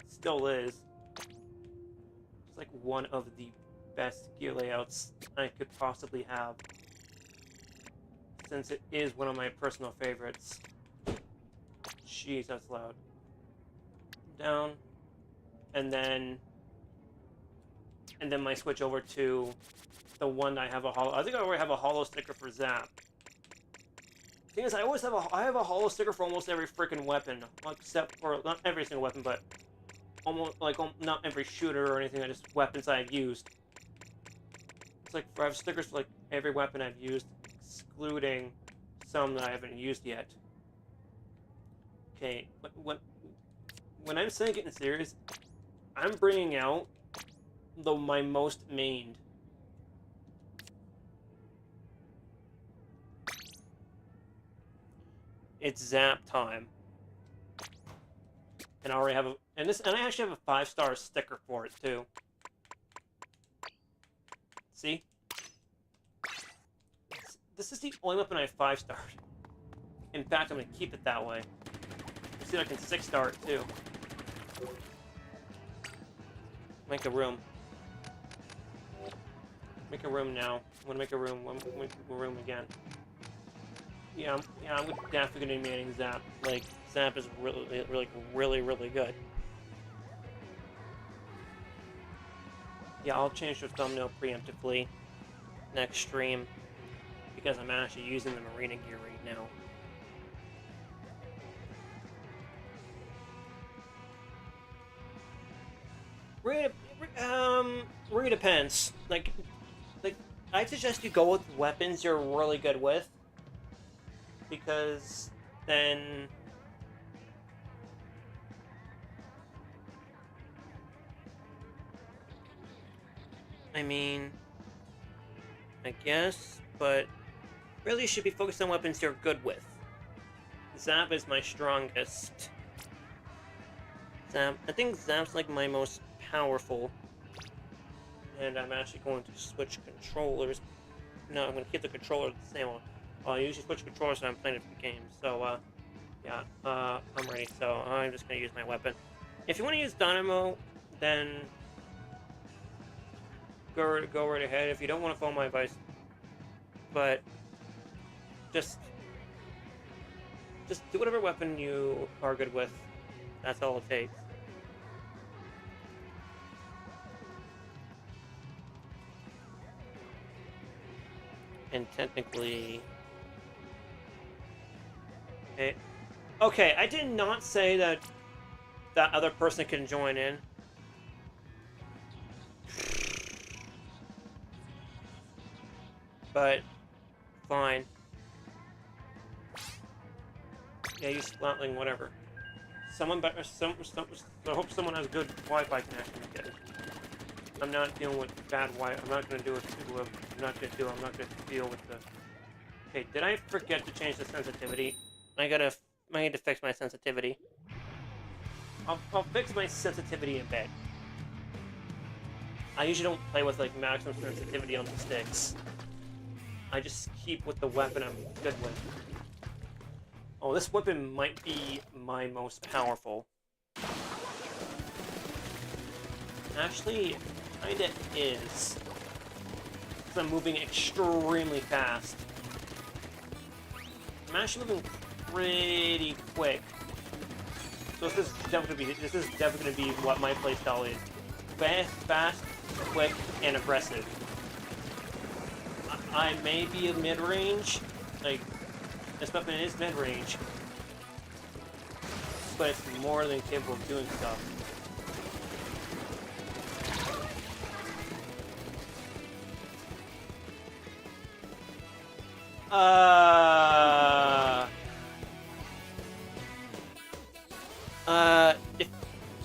Still is. It's like one of the best gear layouts I could possibly have. Since it is one of my personal favorites. Jeez, that's loud. Down. And then my switch over to the one I have a hollow. I think I already have a hollow sticker for Zap. Thing is, I have a hollow sticker for almost every freaking weapon, except for not every single weapon, but almost like not every shooter or anything. Just weapons I've used. It's like I have stickers for like every weapon I've used, excluding some that I haven't used yet. Okay, when I'm saying getting serious, I'm bringing out my most mained. It's Zap time. And I already have and I actually have a 5-star sticker for it too. See? This is the only weapon I have 5-starred. In fact, I'm gonna keep it that way. See if I can 6-star it too. Make a room. Make a room now. I'm gonna make a room. Make a room again. Yeah, I'm definitely gonna be manning Zap. Like, Zap is really good. Yeah, I'll change the thumbnail preemptively next stream because I'm actually using the Marina gear right now. Really depends. Like, I'd suggest you go with weapons you're really good with, because then I mean, I guess, but really you should be focused on weapons you're good with. Zap is my strongest. I think Zap's like my most powerful. And I'm actually going to switch controllers. No, I'm going to keep the controller the same one. I usually switch controllers when I'm playing a game. So, yeah, I'm ready. So I'm just going to use my weapon. If you want to use Dynamo, then go right ahead. If you don't want to follow my advice, but just do whatever weapon you are good with. That's all it takes. And technically... Okay, I did not say that that other person can join in. But, fine. Yeah, use Splatling, whatever. Someone better, I hope someone has good Wi-Fi connection because I'm not dealing with bad Wi-Fi. I'm not going to do it to, I'm not going to deal with the... Okay, did I forget to change the sensitivity? I need to fix my sensitivity. I'll fix my sensitivity in bed. I usually don't play with, like, maximum sensitivity on the sticks. I just keep with the weapon I'm good with. Oh, this weapon might be my most powerful. Actually, kinda is. Because I'm moving extremely fast. I'm actually moving pretty quick. So this is definitely gonna be what my playstyle is. Fast, quick, and aggressive. I may be a mid-range, like, this weapon is mid-range, but it's more than capable of doing stuff.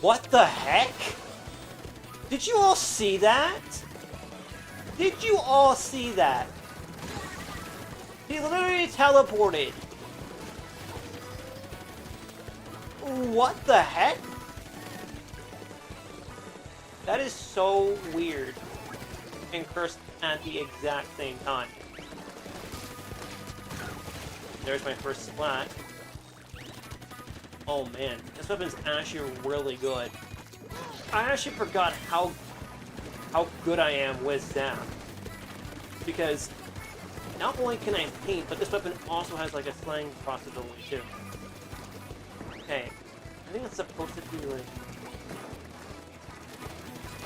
What the heck? Did you all see that? Did you all see that? He literally teleported. What the heck? That is so weird and cursed at the exact same time. There's my first splat. Oh man, this weapon's actually really good. I actually forgot how good I am with Zap. Because not only can I paint, but this weapon also has like a slang possibility too. Okay, I think it's supposed to be like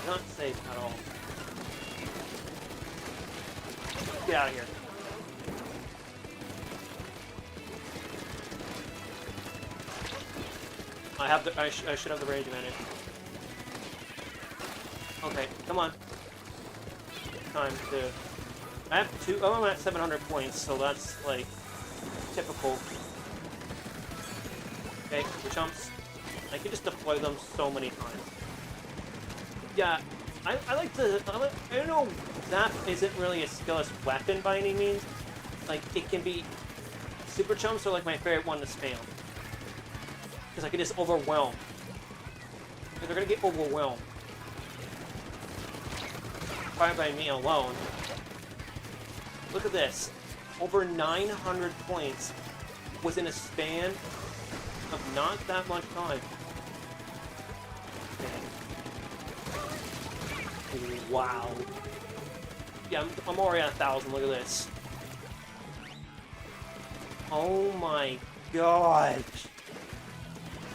not safe at all. Get out of here. I should have the range advantage. Okay, come on. Time to... I have two... Oh, I'm at 700 points, so that's, like, typical. Okay, the chumps. I can just deploy them so many times. Yeah, I like to... I don't know, Zap isn't really a skillless weapon by any means. Like, it can be... Super chumps are, like, my favorite one to spam. Because I can just overwhelm. Because they're gonna get overwhelmed. Probably by me alone. Look at this. Over 900 points within a span of not that much time. Okay. Wow. Yeah, I'm already at 1,000. Look at this. Oh my gosh.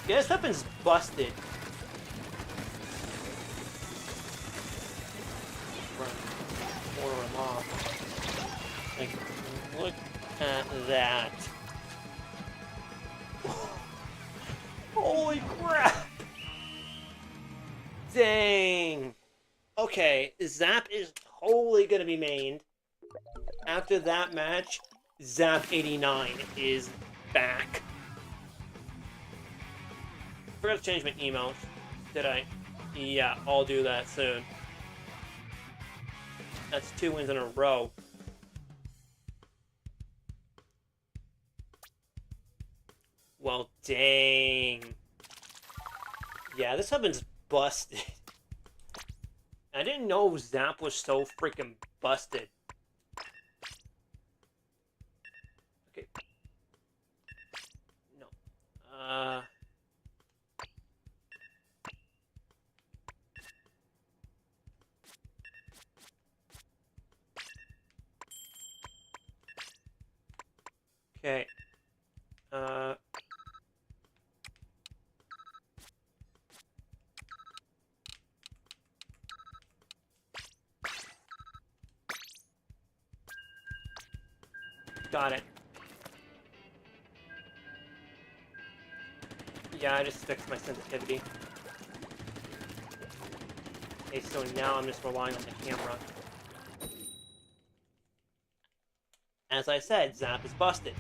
Yeah, this weapon's busted. Order him off. Like, look at that. Holy crap! Dang! Okay, Zap is totally gonna be mained. After that match, Zap 89 is back. Forgot to change my email. Did I? Yeah, I'll do that soon. That's 2 wins in a row. Well, dang. Yeah, this weapon's busted. I didn't know Zap was so freaking busted. Okay. No. Okay. Got it. Yeah, I just fixed my sensitivity. Okay, so now I'm just relying on the camera. As I said, Zap is busted.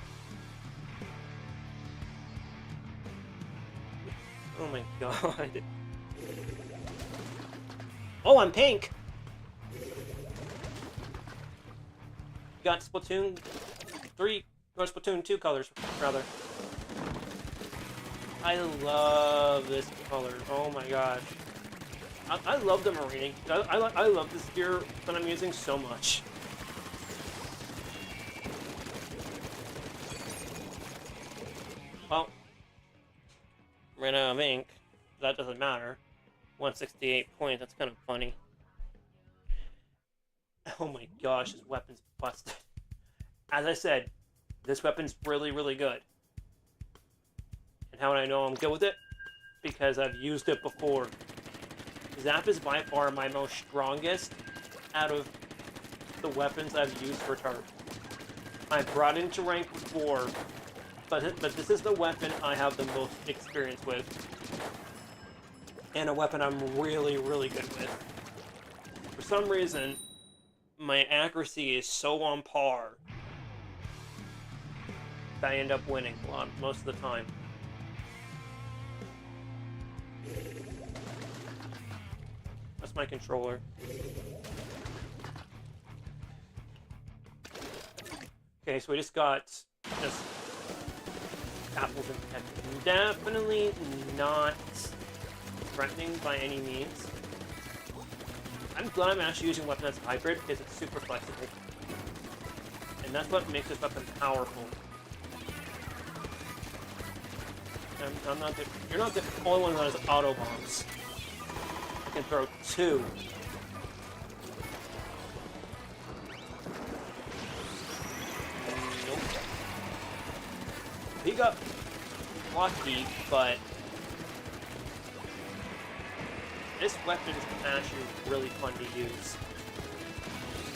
Oh my god. Oh, I'm pink! Got Splatoon 3, or Splatoon 2 colors, rather. I love this color. Oh my gosh. I love the marining. I love this gear that I'm using so much. Well, ran out of ink. That doesn't matter. 168 points, that's kind of funny. Oh my gosh, this weapon's busted. As I said, this weapon's really, really good. And how would I know I'm good with it? Because I've used it before. Zap is by far my most strongest out of the weapons I've used for Turf. I brought it into rank before, but this is the weapon I have the most experience with. And a weapon I'm really, really good with. For some reason, my accuracy is so on par that I end up winning most of the time. That's my controller. Okay, so we just got just apples and peppers. Definitely not threatening by any means. I'm glad I'm actually using a weapon that's hybrid because it's super flexible. And that's what makes this weapon powerful. I'm not you're not the only one that has auto bombs. I can throw 2. Nope. He got lucky, but this weapon is actually really fun to use.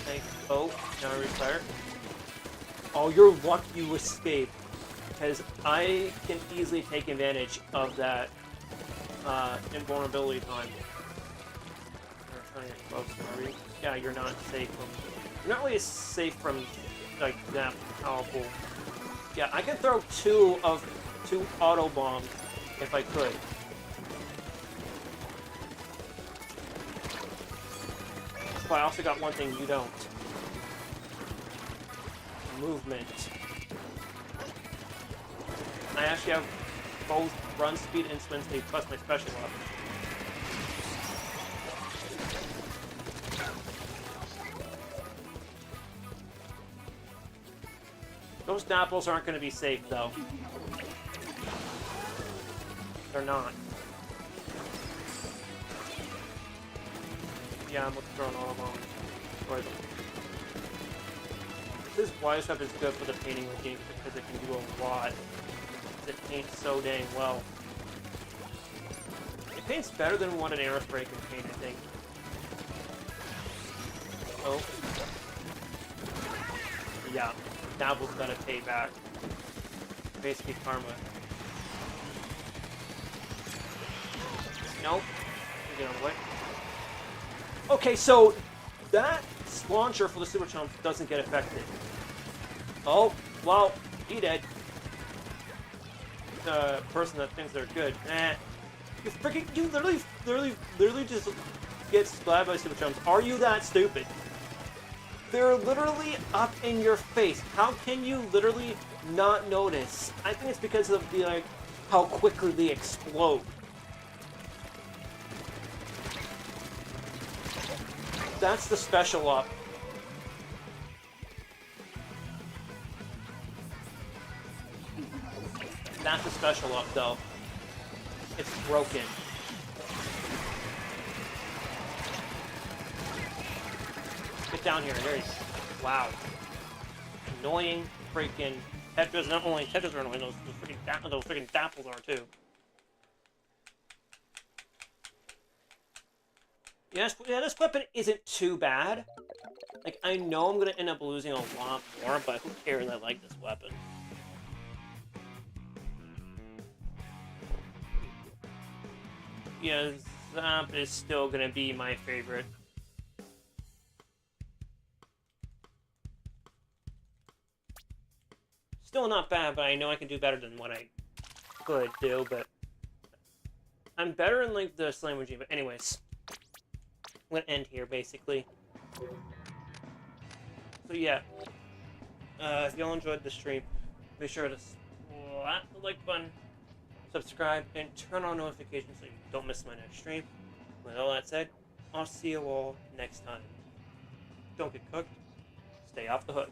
Okay. Oh, now I refire. Oh, you're lucky you escaped. Because I can easily take advantage of that invulnerability time. Trying to get closer. Yeah, you're not safe from... You're not really safe from, like, that powerful... Yeah, I can throw two auto bombs if I could. But I also got one thing you don't. Movement. I actually have both run speed and spin speed plus my special up. Those Dapples aren't going to be safe, though. They're not. Yeah, I'm throwing all of them. Destroy them. This Wise Up is good for the painting mechanic because it can do a lot. It paints so dang well. It paints better than what an Aerospray can paint, I think. Oh. Yeah, Dabble's gotta pay back. Basically karma. Nope. Get on the way. Okay, so that launcher for the Super Chomp doesn't get affected. Oh, well, he dead. The person that thinks they're good. You literally just get splatted by Super Chomps. Are you that stupid? They're literally up in your face. How can you literally not notice? I think it's because of the, like, how quickly they explode. That's the special up. That's the special up, though. It's broken. Get down here. There you go. Wow. Annoying freaking Tetras. Not only Tetras are annoying, those freaking Dapples are too. Yes, yeah, this weapon isn't too bad. Like, I know I'm gonna end up losing a lot more, but who cares? I like this weapon. Yeah, Zap is still gonna be my favorite. Still not bad, but I know I can do better than what I could do, but... I'm better in, like, the Slam Regime, but anyways. I'm gonna end here, basically. So, yeah. If y'all enjoyed the stream, be sure to slap the like button, subscribe, and turn on notifications so you don't miss my next stream. With all that said, I'll see you all next time. Don't get cooked. Stay off the hook.